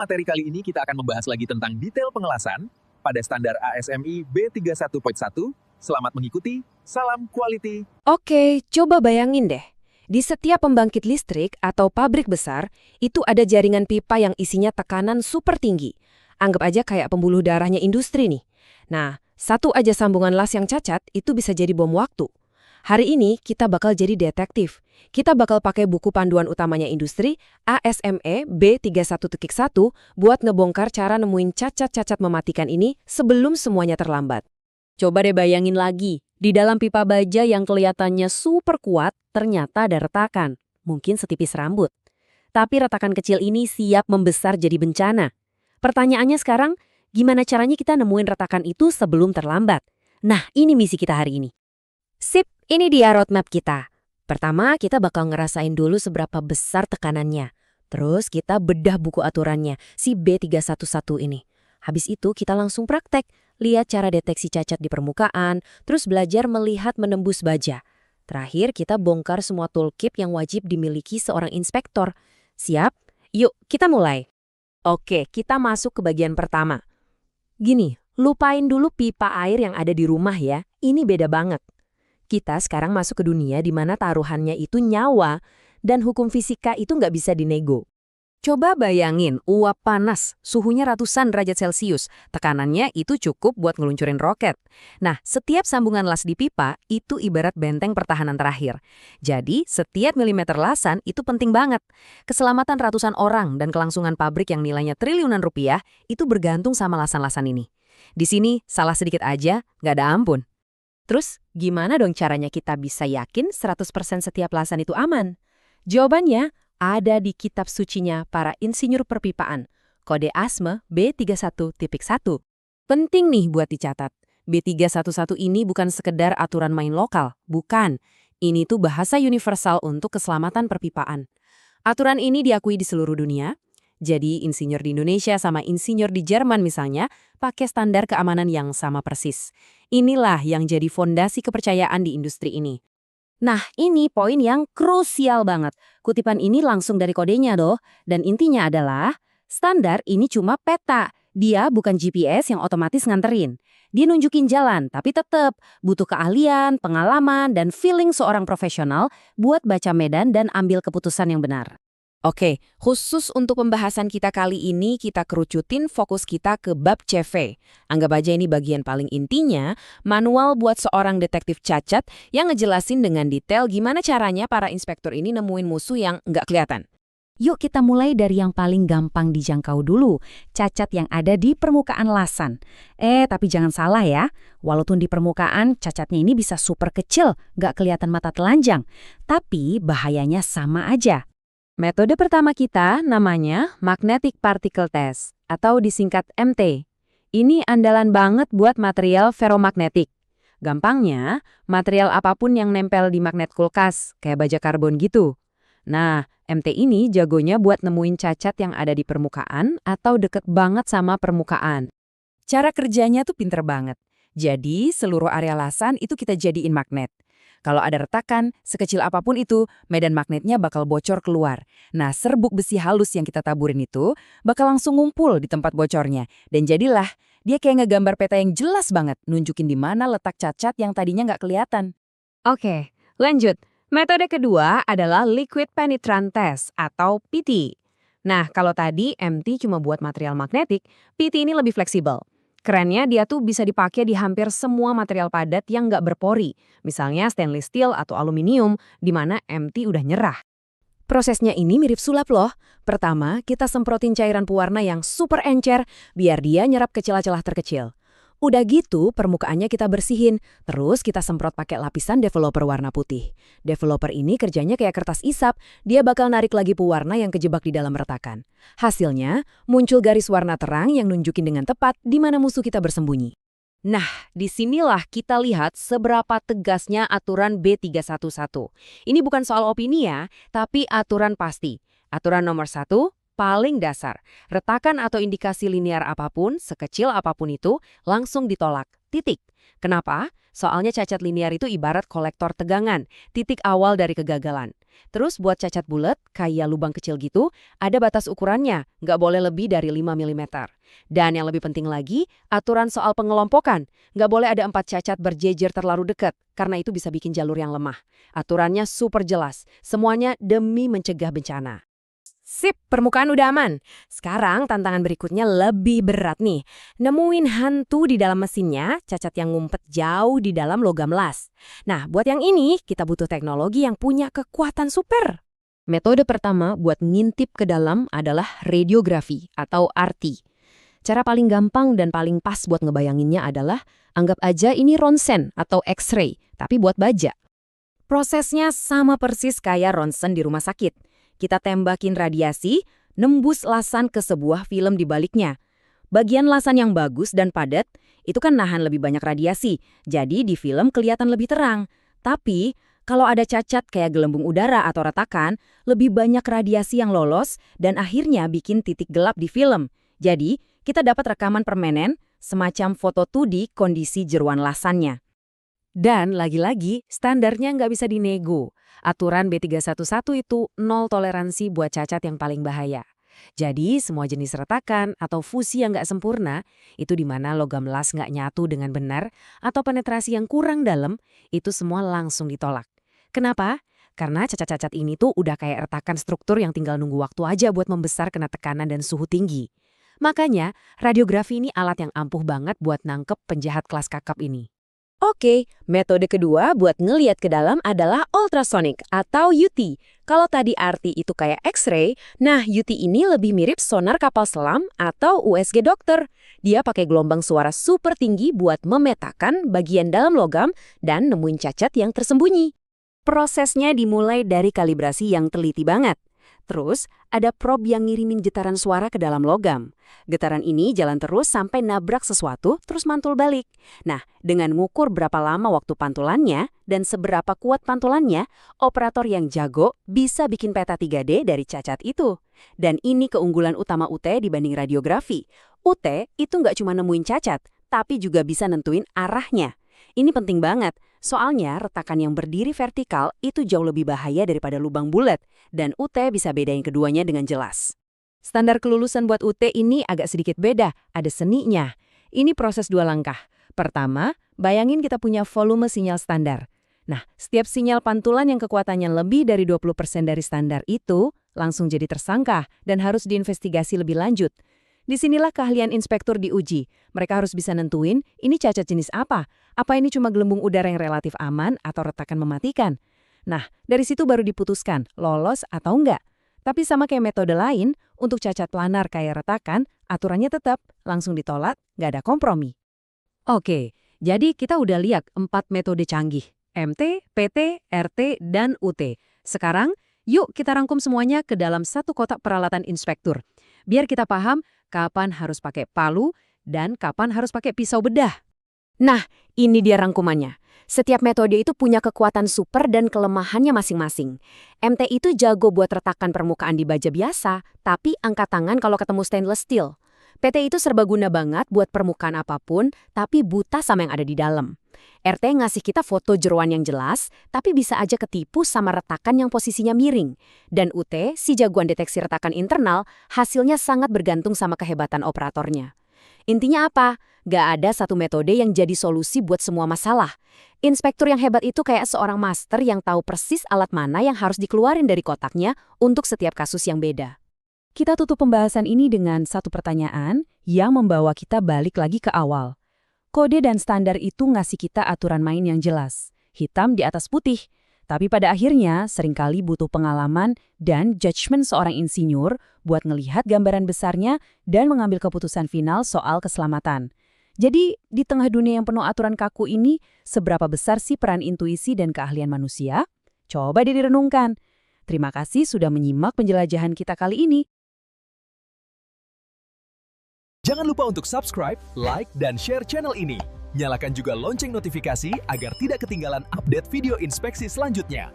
Materi kali ini kita akan membahas lagi tentang detail pengelasan pada standar ASMI B31.1. Selamat mengikuti, salam quality. Oke, coba bayangin deh. Di setiap pembangkit listrik atau pabrik besar, itu ada jaringan pipa yang isinya tekanan super tinggi. Anggap aja kayak pembuluh darahnya industri nih. Nah, satu aja sambungan las yang cacat itu bisa jadi bom waktu. Hari ini kita bakal jadi detektif. Kita bakal pakai buku panduan utamanya industri ASME B31.1 buat ngebongkar cara nemuin cacat-cacat mematikan ini sebelum semuanya terlambat. Coba deh bayangin lagi, di dalam pipa baja yang kelihatannya super kuat, ternyata ada retakan. Mungkin setipis rambut. Tapi retakan kecil ini siap membesar jadi bencana. Pertanyaannya sekarang, gimana caranya kita nemuin retakan itu sebelum terlambat? Nah, ini misi kita hari ini. Sip, ini dia roadmap kita. Pertama, kita bakal ngerasain dulu seberapa besar tekanannya. Terus kita bedah buku aturannya, si B311 ini. Habis itu kita langsung praktek, lihat cara deteksi cacat di permukaan, terus belajar melihat menembus baja. Terakhir, kita bongkar semua toolkit yang wajib dimiliki seorang inspektor. Siap? Yuk, kita mulai. Oke, kita masuk ke bagian pertama. Gini, lupain dulu pipa air yang ada di rumah ya, ini beda banget. Kita sekarang masuk ke dunia di mana taruhannya itu nyawa, dan hukum fisika itu nggak bisa dinego. Coba bayangin, uap panas, suhunya ratusan derajat Celcius, tekanannya itu cukup buat ngeluncurin roket. Nah, setiap sambungan las di pipa itu ibarat benteng pertahanan terakhir. Jadi, setiap milimeter lasan itu penting banget. Keselamatan ratusan orang dan kelangsungan pabrik yang nilainya triliunan rupiah itu bergantung sama lasan-lasan ini. Di sini, salah sedikit aja, nggak ada ampun. Terus, gimana dong caranya kita bisa yakin 100% setiap lasan itu aman? Jawabannya ada di kitab sucinya para insinyur perpipaan, kode ASME B31.1. Penting nih buat dicatat. B311 ini bukan sekedar aturan main lokal, bukan. Ini tuh bahasa universal untuk keselamatan perpipaan. Aturan ini diakui di seluruh dunia. Jadi insinyur di Indonesia sama insinyur di Jerman misalnya pakai standar keamanan yang sama persis. Inilah yang jadi fondasi kepercayaan di industri ini. Nah, ini poin yang krusial banget. Kutipan ini langsung dari kodenya doh. Dan intinya adalah, standar ini cuma peta. Dia bukan GPS yang otomatis nganterin. Dia nunjukin jalan, tapi tetap butuh keahlian, pengalaman, dan feeling seorang profesional buat baca medan dan ambil keputusan yang benar. Oke, khusus untuk pembahasan kita kali ini, kita kerucutin fokus kita ke bab CV. Anggap aja ini bagian paling intinya, manual buat seorang detektif cacat yang ngejelasin dengan detail gimana caranya para inspektur ini nemuin musuh yang nggak kelihatan. Yuk kita mulai dari yang paling gampang dijangkau dulu, cacat yang ada di permukaan lasan. Tapi jangan salah ya, walaupun di permukaan cacatnya ini bisa super kecil, nggak kelihatan mata telanjang. Tapi bahayanya sama aja. Metode pertama kita namanya Magnetic Particle Test atau disingkat MT. Ini andalan banget buat material ferromagnetik. Gampangnya, material apapun yang nempel di magnet kulkas, kayak baja karbon gitu. Nah, MT ini jagonya buat nemuin cacat yang ada di permukaan atau deket banget sama permukaan. Cara kerjanya tuh pinter banget. Jadi, seluruh area lasan itu kita jadiin magnet. Kalau ada retakan, sekecil apapun itu, medan magnetnya bakal bocor keluar. Nah, serbuk besi halus yang kita taburin itu bakal langsung ngumpul di tempat bocornya. Dan jadilah, dia kayak ngegambar peta yang jelas banget, nunjukin di mana letak cacat yang tadinya nggak kelihatan. Oke, lanjut. Metode kedua adalah Liquid Penetrant Test atau PT. Nah, kalau tadi MT cuma buat material magnetik, PT ini lebih fleksibel. Kerennya dia tuh bisa dipakai di hampir semua material padat yang nggak berpori, misalnya stainless steel atau aluminium, di mana MT udah nyerah. Prosesnya ini mirip sulap loh. Pertama, kita semprotin cairan pewarna yang super encer, biar dia nyerap ke celah-celah terkecil. Udah gitu, permukaannya kita bersihin, terus kita semprot pakai lapisan developer warna putih. Developer ini kerjanya kayak kertas isap, dia bakal narik lagi pewarna yang kejebak di dalam retakan. Hasilnya, muncul garis warna terang yang nunjukin dengan tepat di mana musuh kita bersembunyi. Nah, disinilah kita lihat seberapa tegasnya aturan B311. Ini bukan soal opini ya, tapi aturan pasti. Aturan nomor 1, paling dasar. Retakan atau indikasi linear apapun, sekecil apapun itu, langsung ditolak. Titik. Kenapa? Soalnya cacat linear itu ibarat kolektor tegangan, titik awal dari kegagalan. Terus buat cacat bulat, kayak lubang kecil gitu, ada batas ukurannya, nggak boleh lebih dari 5 mm. Dan yang lebih penting lagi, aturan soal pengelompokan. Nggak boleh ada 4 cacat berjejer terlalu dekat, karena itu bisa bikin jalur yang lemah. Aturannya super jelas, semuanya demi mencegah bencana. Sip, permukaan udah aman. Sekarang tantangan berikutnya lebih berat nih. Nemuin hantu di dalam mesinnya, cacat yang ngumpet jauh di dalam logam las. Nah, buat yang ini, kita butuh teknologi yang punya kekuatan super. Metode pertama buat ngintip ke dalam adalah radiografi atau RT. Cara paling gampang dan paling pas buat ngebayanginnya adalah, anggap aja ini ronsen atau X-ray, tapi buat baja. Prosesnya sama persis kayak ronsen di rumah sakit. Kita tembakin radiasi, nembus lasan ke sebuah film di baliknya. Bagian lasan yang bagus dan padat, itu kan nahan lebih banyak radiasi, jadi di film kelihatan lebih terang. Tapi, kalau ada cacat kayak gelembung udara atau retakan, lebih banyak radiasi yang lolos dan akhirnya bikin titik gelap di film. Jadi, kita dapat rekaman permanen, semacam foto 2D kondisi jeruan lasannya. Dan lagi-lagi, standarnya nggak bisa dinego. Aturan B311 itu nol toleransi buat cacat yang paling bahaya. Jadi, semua jenis retakan atau fusi yang nggak sempurna, itu di mana logam las nggak nyatu dengan benar, atau penetrasi yang kurang dalam, itu semua langsung ditolak. Kenapa? Karena cacat-cacat ini tuh udah kayak retakan struktur yang tinggal nunggu waktu aja buat membesar kena tekanan dan suhu tinggi. Makanya, radiografi ini alat yang ampuh banget buat nangkep penjahat kelas kakap ini. Oke, metode kedua buat ngeliat ke dalam adalah ultrasonic atau UT. Kalau tadi RT itu kayak X-ray, nah UT ini lebih mirip sonar kapal selam atau USG dokter. Dia pakai gelombang suara super tinggi buat memetakan bagian dalam logam dan nemuin cacat yang tersembunyi. Prosesnya dimulai dari kalibrasi yang teliti banget. Terus, ada probe yang ngirimin getaran suara ke dalam logam. Getaran ini jalan terus sampai nabrak sesuatu, terus mantul balik. Nah, dengan ngukur berapa lama waktu pantulannya dan seberapa kuat pantulannya, operator yang jago bisa bikin peta 3D dari cacat itu. Dan ini keunggulan utama UT dibanding radiografi. UT itu nggak cuma nemuin cacat, tapi juga bisa nentuin arahnya. Ini penting banget, soalnya retakan yang berdiri vertikal itu jauh lebih bahaya daripada lubang bulat, dan UT bisa bedain keduanya dengan jelas. Standar kelulusan buat UT ini agak sedikit beda, ada seninya. Ini proses 2 langkah. Pertama, bayangin kita punya volume sinyal standar. Nah, setiap sinyal pantulan yang kekuatannya lebih dari 20% dari standar itu langsung jadi tersangka dan harus diinvestigasi lebih lanjut. Disinilah keahlian inspektur diuji. Mereka harus bisa nentuin, ini cacat jenis apa? Apa ini cuma gelembung udara yang relatif aman atau retakan mematikan? Nah, dari situ baru diputuskan, lolos atau enggak. Tapi sama kayak metode lain, untuk cacat planar kayak retakan, aturannya tetap langsung ditolak, nggak ada kompromi. Oke, jadi kita udah lihat 4 metode canggih, MT, PT, RT, dan UT. Sekarang, yuk kita rangkum semuanya ke dalam satu kotak peralatan inspektur. Biar kita paham kapan harus pakai palu dan kapan harus pakai pisau bedah. Nah, ini dia rangkumannya. Setiap metode itu punya kekuatan super dan kelemahannya masing-masing. MT itu jago buat retakan permukaan di baja biasa, tapi angkat tangan kalau ketemu stainless steel. PT itu serbaguna banget buat permukaan apapun, tapi buta sama yang ada di dalam. RT ngasih kita foto jeroan yang jelas, tapi bisa aja ketipu sama retakan yang posisinya miring. Dan UT, si jagoan deteksi retakan internal, hasilnya sangat bergantung sama kehebatan operatornya. Intinya apa? Gak ada satu metode yang jadi solusi buat semua masalah. Inspektur yang hebat itu kayak seorang master yang tahu persis alat mana yang harus dikeluarin dari kotaknya untuk setiap kasus yang beda. Kita tutup pembahasan ini dengan satu pertanyaan yang membawa kita balik lagi ke awal. Kode dan standar itu ngasih kita aturan main yang jelas, hitam di atas putih. Tapi pada akhirnya seringkali butuh pengalaman dan judgement seorang insinyur buat ngelihat gambaran besarnya dan mengambil keputusan final soal keselamatan. Jadi, di tengah dunia yang penuh aturan kaku ini, seberapa besar sih peran intuisi dan keahlian manusia? Coba direnungkan. Terima kasih sudah menyimak penjelajahan kita kali ini. Jangan lupa untuk subscribe, like, dan share channel ini. Nyalakan juga lonceng notifikasi agar tidak ketinggalan update video inspeksi selanjutnya.